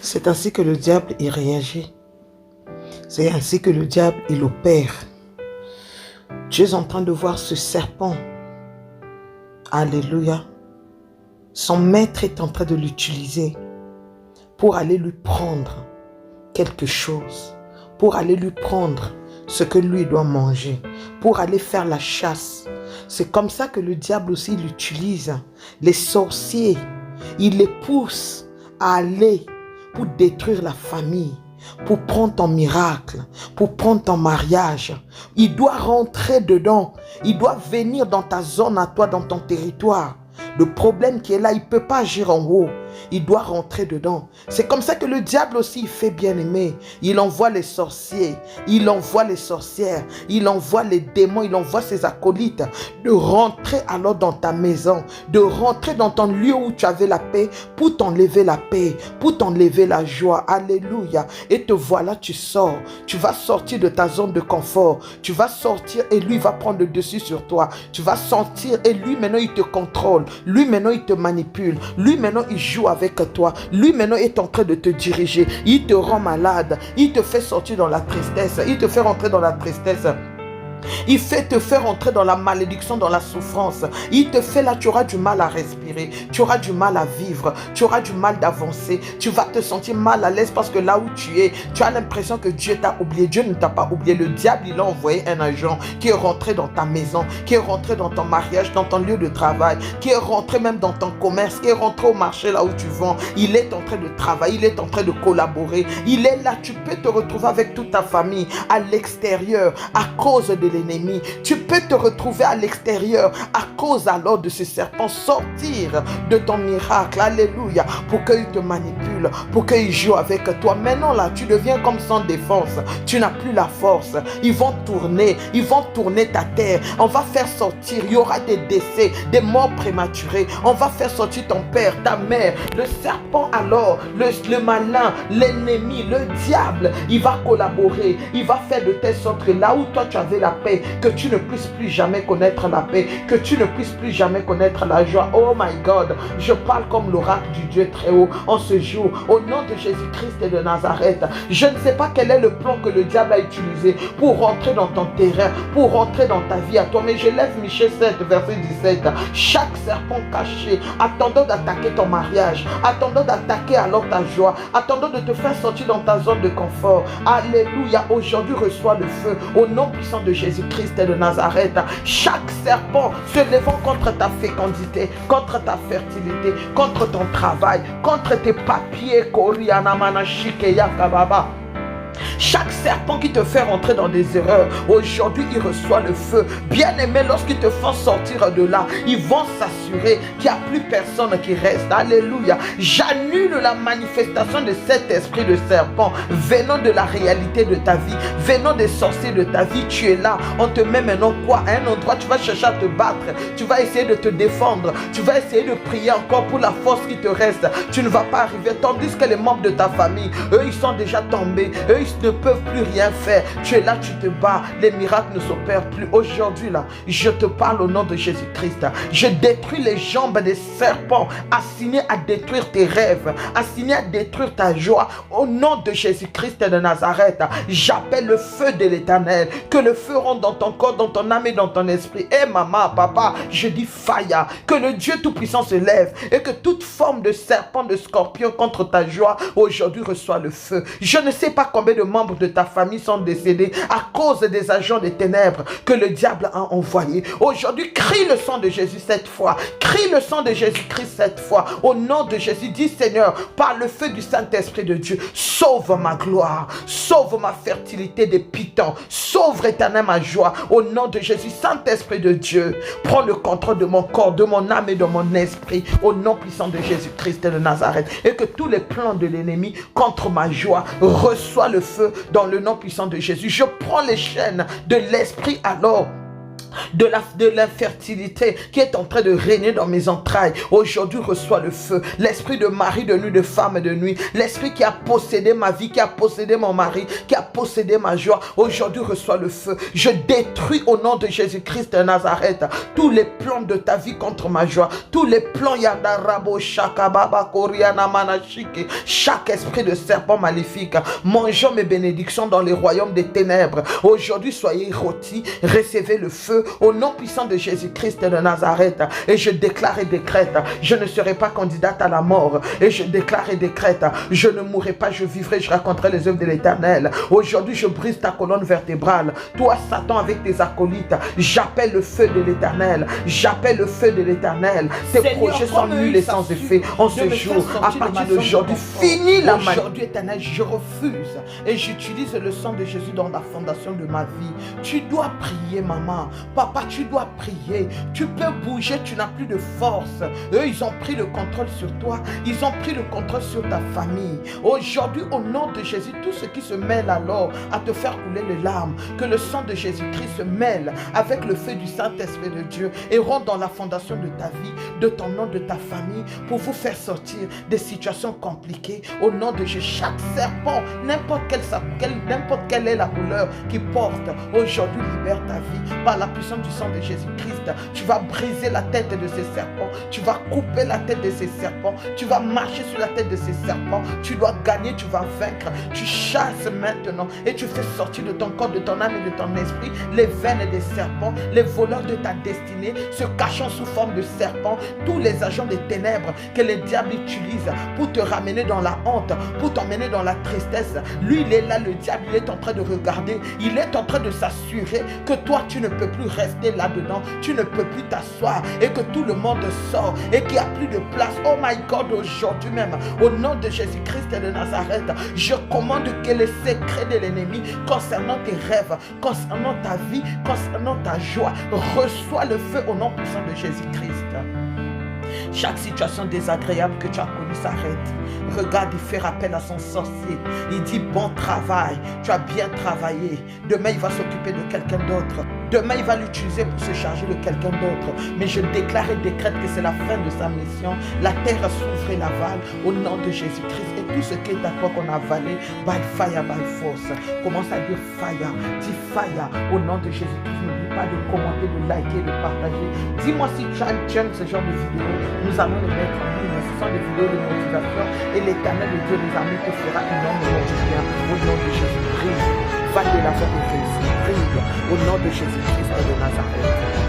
C'est ainsi que le diable y réagit. C'est ainsi que le diable il opère. Tu es en train de voir ce serpent. Alléluia. Son maître est en train de l'utiliser pour aller lui prendre quelque chose, pour aller lui prendre ce que lui doit manger, pour aller faire la chasse. C'est comme ça que le diable aussi l'utilise. Les sorciers, il les pousse à aller pour détruire la famille, pour prendre ton miracle, pour prendre ton mariage. Il doit rentrer dedans, il doit venir dans ta zone à toi, dans ton territoire. Le problème qui est là, il ne peut pas agir en haut. Il doit rentrer dedans. C'est comme ça que le diable aussi il fait, bien aimé. Il envoie les sorciers, il envoie les sorcières, il envoie les démons, il envoie ses acolytes de rentrer alors dans ta maison, de rentrer dans ton lieu où tu avais la paix pour t'enlever la paix, pour t'enlever la joie. Alléluia. Et te voilà, tu sors. Tu vas sortir de ta zone de confort. Tu vas sortir et lui va prendre le dessus sur toi. Tu vas sortir et lui maintenant il te contrôle. Lui maintenant il te manipule. Lui maintenant il joue avec toi. Lui maintenant est en train de te diriger. Il te rend malade. Il te fait sortir dans la tristesse. Il te fait rentrer dans la tristesse. Il fait te faire entrer dans la malédiction, dans la souffrance. Il te fait là, tu auras du mal à respirer. Tu auras du mal à vivre. Tu auras du mal d'avancer. Tu vas te sentir mal à l'aise parce que là où tu es, tu as l'impression que Dieu t'a oublié. Dieu ne t'a pas oublié. Le diable, il a envoyé un agent qui est rentré dans ta maison, qui est rentré dans ton mariage, dans ton lieu de travail, qui est rentré même dans ton commerce, qui est rentré au marché là où tu vends. Il est en train de travailler, il est en train de collaborer. Il est là, tu peux te retrouver avec toute ta famille à l'extérieur à cause de l'ennemi. Tu peux te retrouver à l'extérieur à cause alors de ce serpent. Sortir de ton miracle, alléluia, pour qu'il te manipule, pour qu'il joue avec toi. Maintenant là, tu deviens comme sans défense. Tu n'as plus la force. Ils vont tourner ta terre. On va faire sortir, il y aura des décès, des morts prématurés. On va faire sortir ton père, ta mère. Le serpent alors, le malin, l'ennemi, le diable, il va collaborer. Il va faire de telle sorte que là où toi tu avais la paix, que tu ne puisses plus jamais connaître la paix, que tu ne puisses plus jamais connaître la joie. Oh my God, je parle comme l'oracle du Dieu très haut en ce jour, au nom de Jésus-Christ et de Nazareth. Je ne sais pas quel est le plan que le diable a utilisé pour rentrer dans ton terrain, pour rentrer dans ta vie à toi, mais je lève Michée 7, verset 17. Chaque serpent caché, attendant d'attaquer ton mariage, attendant d'attaquer alors ta joie, attendant de te faire sortir dans ta zone de confort. Alléluia, aujourd'hui reçois le feu, au nom puissant de Jésus-Christ et de Nazareth. Chaque serpent se levant contre ta fécondité, contre ta fertilité, contre ton travail, contre tes papiers, chaque serpent qui te fait rentrer dans des erreurs, aujourd'hui il reçoit le feu. Bien aimé, lorsqu'ils te font sortir de là, ils vont s'assurer qu'il n'y a plus personne qui reste. Alléluia. J'annule la manifestation de cet esprit de serpent venant de la réalité de ta vie, venant des sorciers de ta vie. Tu es là, on te met maintenant quoi? À un endroit, tu vas chercher à te battre, tu vas essayer de te défendre, tu vas essayer de prier encore pour la force qui te reste. Tu ne vas pas arriver, tandis que les membres de ta famille, eux ils sont déjà tombés, eux ils ne peuvent plus rien faire. Tu es là, tu te bats, les miracles ne s'opèrent plus. Aujourd'hui là, je te parle au nom de Jésus-Christ. Je détruis les jambes des serpents assignés à détruire tes rêves, assignés à détruire ta joie. Au nom de Jésus-Christ de Nazareth, j'appelle le feu de l'Éternel, que le feu rentre dans ton corps, dans ton âme et dans ton esprit. Et maman, papa, je dis fire, que le Dieu Tout-Puissant se lève et que toute forme de serpent, de scorpion contre ta joie aujourd'hui reçoit le feu. Je ne sais pas combien de membres de ta famille sont décédés à cause des agents des ténèbres que le diable a envoyés. Aujourd'hui, crie le sang de Jésus cette fois. Crie le sang de Jésus-Christ cette fois. Au nom de Jésus, dis Seigneur, par le feu du Saint-Esprit de Dieu, sauve ma gloire, sauve ma fertilité des pitons, sauve éternel ma joie. Au nom de Jésus, Saint-Esprit de Dieu, prends le contrôle de mon corps, de mon âme et de mon esprit. Au nom puissant de Jésus-Christ de Nazareth. Et que tous les plans de l'ennemi contre ma joie reçoivent le feu dans le nom puissant de Jésus. Je prends les chaînes de l'esprit alors de l'infertilité qui est en train de régner dans mes entrailles. Aujourd'hui, reçois le feu. L'esprit de mari de nuit, de femme de nuit. L'esprit qui a possédé ma vie, qui a possédé mon mari, qui a possédé ma joie. Aujourd'hui, reçois le feu. Je détruis au nom de Jésus-Christ de Nazareth tous les plans de ta vie contre ma joie. Tous les plans Yadarabo Shakababa Koriana Manashike. Chaque esprit de serpent maléfique mangeant mes bénédictions dans les royaumes des ténèbres. Aujourd'hui, soyez rôtis. Recevez le feu au nom puissant de Jésus-Christ de Nazareth. Et je déclare et décrète, je ne serai pas candidate à la mort. Et je déclare et décrète, je ne mourrai pas, je vivrai, je raconterai les œuvres de l'Éternel. Aujourd'hui, je brise ta colonne vertébrale. Toi, Satan, avec tes acolytes, j'appelle le feu de l'Éternel. J'appelle le feu de l'Éternel. Tes projets sont nuls et sans effet. En ce jour, à partir d'aujourd'hui, finis la maladie. Aujourd'hui, Éternel, je refuse et j'utilise le sang de Jésus dans la fondation de ma vie. Tu dois prier, maman. Papa, tu dois prier. Tu peux bouger, tu n'as plus de force. Eux, ils ont pris le contrôle sur toi. Ils ont pris le contrôle sur ta famille. Aujourd'hui, au nom de Jésus, tout ce qui se mêle alors à te faire couler les larmes, que le sang de Jésus-Christ se mêle avec le feu du Saint-Esprit de Dieu et rentre dans la fondation de ta vie, de ton nom, de ta famille, pour vous faire sortir des situations compliquées. Au nom de Jésus, chaque serpent, n'importe quelle est la couleur qu'il porte, aujourd'hui, libère ta vie par la puissance du sang de Jésus-Christ. Tu vas briser la tête de ces serpents. Tu vas couper la tête de ces serpents. Tu vas marcher sur la tête de ces serpents. Tu dois gagner, tu vas vaincre. Tu chasses maintenant et tu fais sortir de ton corps, de ton âme et de ton esprit les veines des serpents, les voleurs de ta destinée, se cachant sous forme de serpents, tous les agents des ténèbres que les diables utilisent pour te ramener dans la honte, pour t'emmener dans la tristesse. Lui, il est là, le diable, il est en train de regarder. Il est en train de s'assurer que toi, tu ne peux plus rester là-dedans. Tu ne peux plus t'asseoir et que tout le monde sort et qu'il n'y a plus de place. Oh my God, aujourd'hui même, au nom de Jésus-Christ de Nazareth, je commande que les secrets de l'ennemi concernant tes rêves, concernant ta vie, concernant ta joie, reçois le feu au nom puissant de Jésus-Christ. Chaque situation désagréable que tu as connue s'arrête. Regarde, il fait appel à son sorcier. Il dit bon travail, tu as bien travaillé. Demain, il va s'occuper de quelqu'un d'autre. Demain, il va l'utiliser pour se charger de quelqu'un d'autre. Mais je déclare et décrète que c'est la fin de sa mission. La terre s'ouvre et l'avale au nom de Jésus-Christ. Et tout ce qui est à toi qu'on a avalé, by fire, by force. Commence à dire fire. Dis fire au nom de Jésus-Christ. N'oublie pas de commenter, de liker, de partager. Dis-moi si tu aimes ce genre de vidéos. Nous allons les mettre en ligne. Ce sont des vidéos de motivation. Et l'Éternel de Dieu, les amis, te fera énormément de bien. Au nom de Jésus-Christ. Va de la vie de Jésus. Au nom de Jésus-Christ de Nazareth.